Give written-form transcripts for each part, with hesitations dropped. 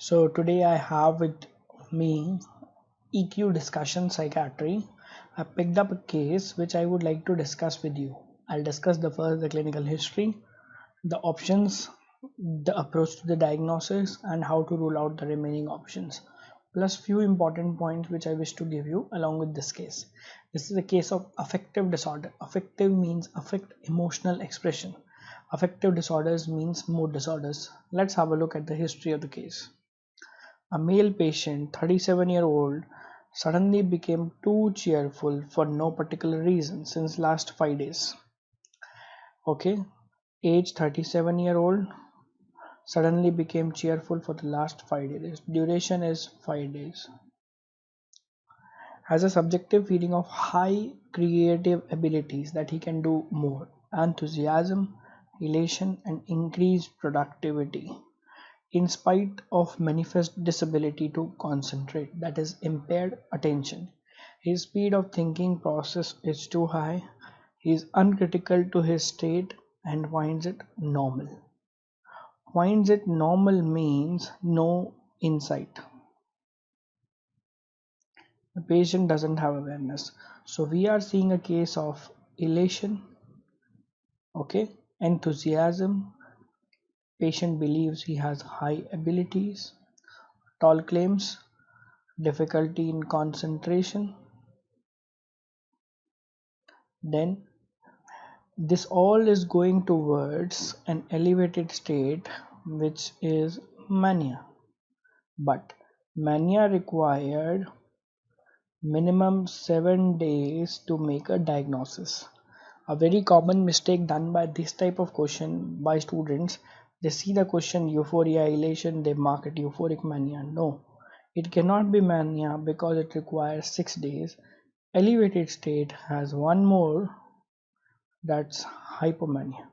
So today I have with me EQ discussion psychiatry. I picked up a case which I would like to discuss with you. I'll discuss the clinical history, the options, the approach to the diagnosis, and how to rule out the remaining options. Plus few important points which I wish to give you along with this case. This is a case of affective disorder. Affective means affect emotional expression. Affective disorders means mood disorders. Let's have a look at the history of the case. A male patient, 37-year-old, suddenly became too cheerful for no particular reason since last 5 days. Okay, age 37-year-old suddenly became cheerful for the last 5 days. Duration is 5 days. Has a subjective feeling of high creative abilities that he can do more. Enthusiasm, elation, and increased productivity in spite of manifest disability to concentrate, that is impaired attention. His speed of thinking process is too high. He is uncritical to his state and finds it normal. Finds it normal means no insight. The patient doesn't have awareness. So we are seeing a case of elation, okay, enthusiasm. Patient believes he has high abilities. Tall claims, difficulty in concentration. Then this all is going towards an elevated state which is mania. But mania required minimum 7 days to make a diagnosis. A very common mistake done by this type of question by students, they see the question euphoria, elation, they mark it euphoric mania. No, it cannot be mania because it requires 6 days. Elevated state has one more, that's hypomania,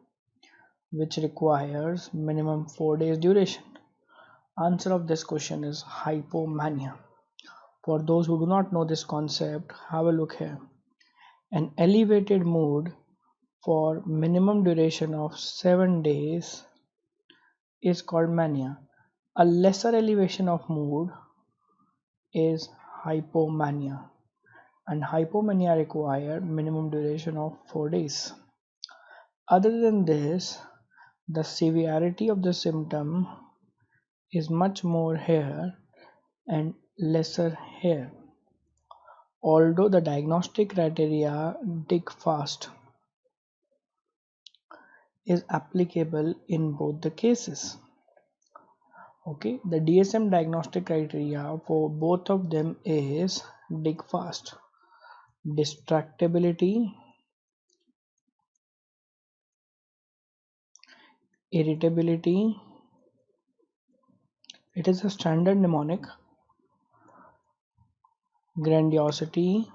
which requires minimum 4 days duration. Answer of this question is hypomania. For those who do not know this concept, have a look here. An elevated mood for minimum duration of 7 days is called mania. A lesser elevation of mood is hypomania, and hypomania require minimum duration of 4 days. Other than this, the severity of the symptom is much more here and lesser here. Although the diagnostic criteria dig fast is applicable in both the cases. Okay, the DSM diagnostic criteria for both of them is dig fast, distractibility, irritability. It is a standard mnemonic. Grandiosity,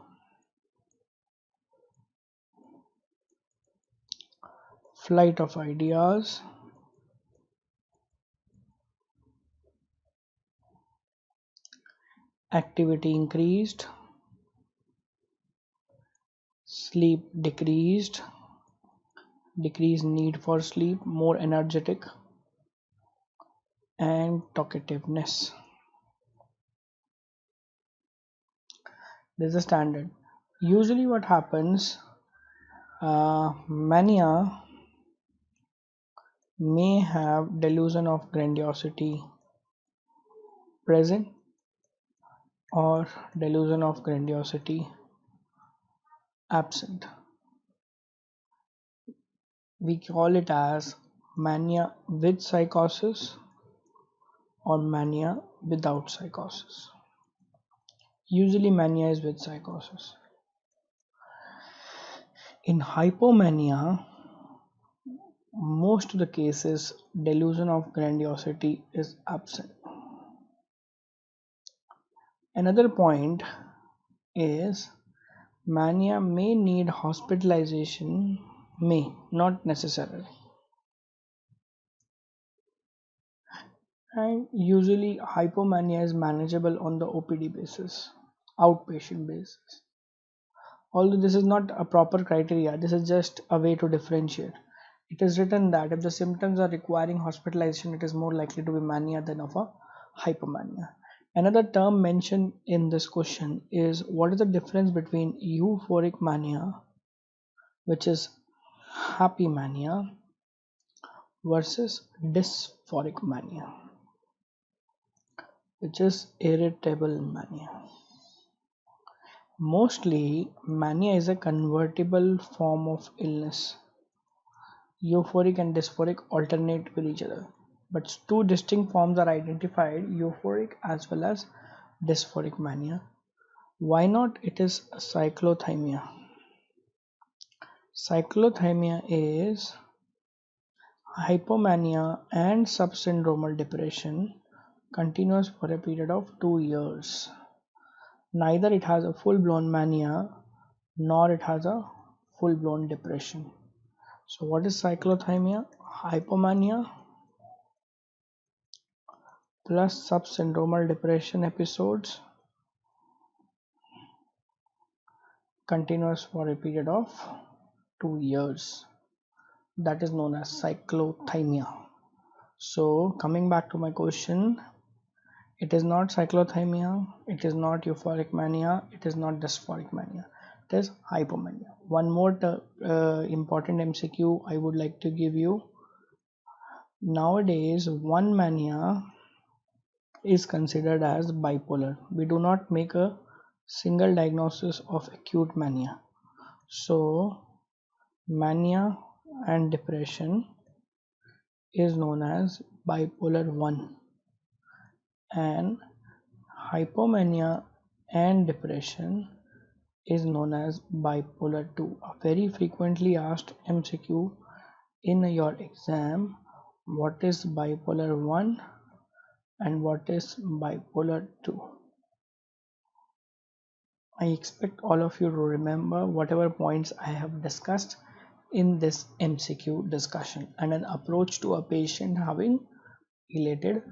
flight of ideas, activity increased, sleep decreased, decreased need for sleep, more energetic, and talkativeness. This is a standard. Usually what happens, mania may have delusion of grandiosity present or delusion of grandiosity absent. We call it as mania with psychosis or mania without psychosis. Usually mania is with psychosis. In hypomania, most of the cases delusion of grandiosity is absent. Another point is mania may need hospitalization, may not necessarily, and usually hypomania is manageable on the OPD basis, outpatient basis. Although this is not a proper criteria, this is just a way to differentiate. It is written that if the symptoms are requiring hospitalization, it is more likely to be mania than of a hypomania. Another term mentioned in this question is what is the difference between euphoric mania, which is happy mania, versus dysphoric mania, which is irritable mania. Mostly, mania is a convertible form of illness. Euphoric and dysphoric alternate with each other, but two distinct forms are identified: euphoric as well as dysphoric mania. Why not? It is cyclothymia. Cyclothymia is hypomania and subsyndromal depression continuous for a period of 2 years. Neither it has a full-blown mania nor it has a full-blown depression. So what is cyclothymia? Hypomania plus subsyndromal depression episodes continuous for a period of 2 years. That is known as cyclothymia. So coming back to my question, it is not cyclothymia, it is not euphoric mania, it is not dysphoric mania. It is hypomania. One more important MCQ I would like to give you. Nowadays, one mania is considered as bipolar. We do not make a single diagnosis of acute mania. So, mania and depression is known as bipolar 1, and hypomania and depression is known as bipolar 2. A very frequently asked MCQ in your exam: what is bipolar 1 and what is bipolar 2? I expect all of you to remember whatever points I have discussed in this MCQ discussion and an approach to a patient having elated